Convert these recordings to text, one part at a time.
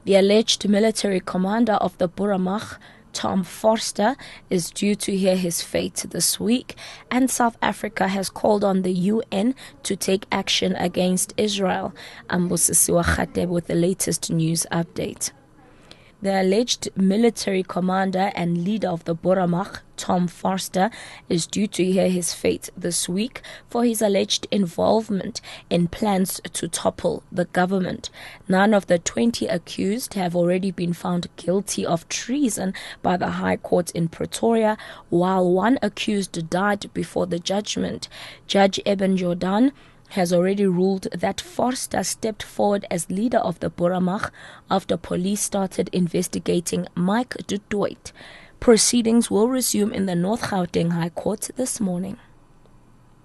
The alleged military commander of the Buramach, Tom Forster, is due to hear his fate this week, and South Africa has called on the UN to take action against Israel. Ambusisiwa Khateb with the latest news update. The alleged military commander and leader of the Buramach, Tom Forster, is due to hear his fate this week for his alleged involvement in plans to topple the government. None of the 20 accused have already been found guilty of treason by the High Court in Pretoria, while one accused died before the judgment. Judge Eben Jordan has already ruled that Forster stepped forward as leader of the Buramach after police started investigating Mike du Toit. Proceedings will resume in the North Gauteng High Court this morning.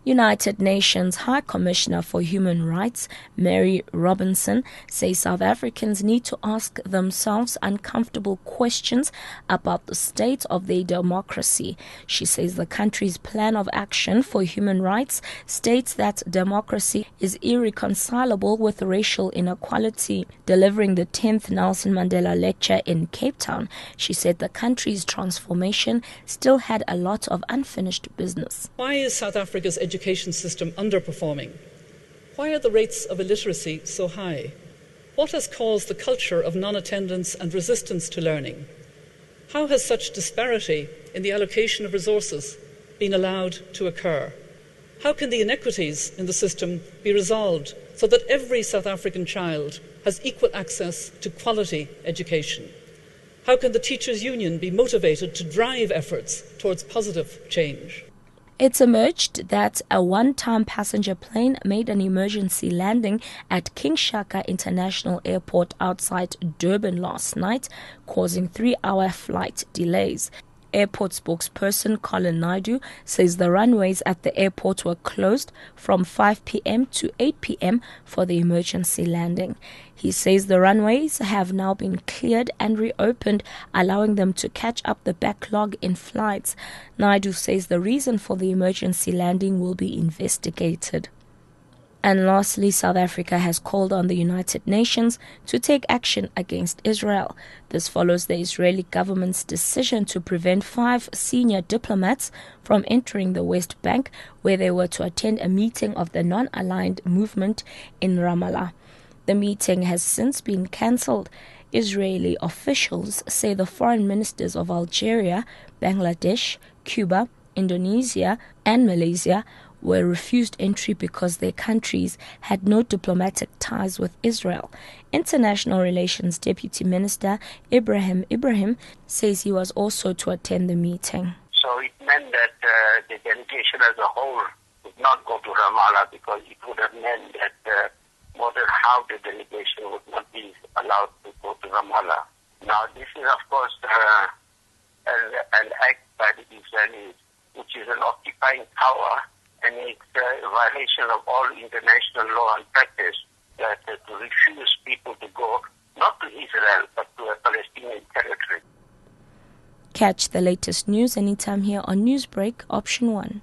United Nations High Commissioner for Human Rights, Mary Robinson, says South Africans need to ask themselves uncomfortable questions about the state of their democracy. She says the country's plan of action for human rights states that democracy is irreconcilable with racial inequality. Delivering the 10th Nelson Mandela lecture in Cape Town, she said the country's transformation still had a lot of unfinished business. Why is South Africa's education system underperforming? Why are the rates of illiteracy so high? What has caused the culture of non-attendance and resistance to learning? How has such disparity in the allocation of resources been allowed to occur? How can the inequities in the system be resolved so that every South African child has equal access to quality education? How can the Teachers' Union be motivated to drive efforts towards positive change? It's emerged that a one-time passenger plane made an emergency landing at King Shaka International Airport outside Durban last night, causing 3-hour flight delays. Airport spokesperson Colin Naidu says the runways at the airport were closed from 5 p.m. to 8 p.m. for the emergency landing. He says the runways have now been cleared and reopened, allowing them to catch up the backlog in flights. Naidu says the reason for the emergency landing will be investigated. And lastly, South Africa has called on the United Nations to take action against Israel. This follows the Israeli government's decision to prevent 5 senior diplomats from entering the West Bank, where they were to attend a meeting of the non-aligned movement in Ramallah. The meeting has since been cancelled. Israeli officials say the foreign ministers of Algeria, Bangladesh, Cuba, Indonesia, and Malaysia were refused entry because their countries had no diplomatic ties with Israel. International Relations Deputy Minister Ibrahim says he was also to attend the meeting. So it meant that the delegation as a whole would not go to Ramallah, because it would have meant that more than half the delegation would not be allowed to go to Ramallah. Now this is of course an act by the Israelis, which is an occupying power, and it's a violation of all international law and practice that to refuse people to go, not to Israel, but to a Palestinian territory. Catch the latest news anytime here on Newsbreak, Option 1.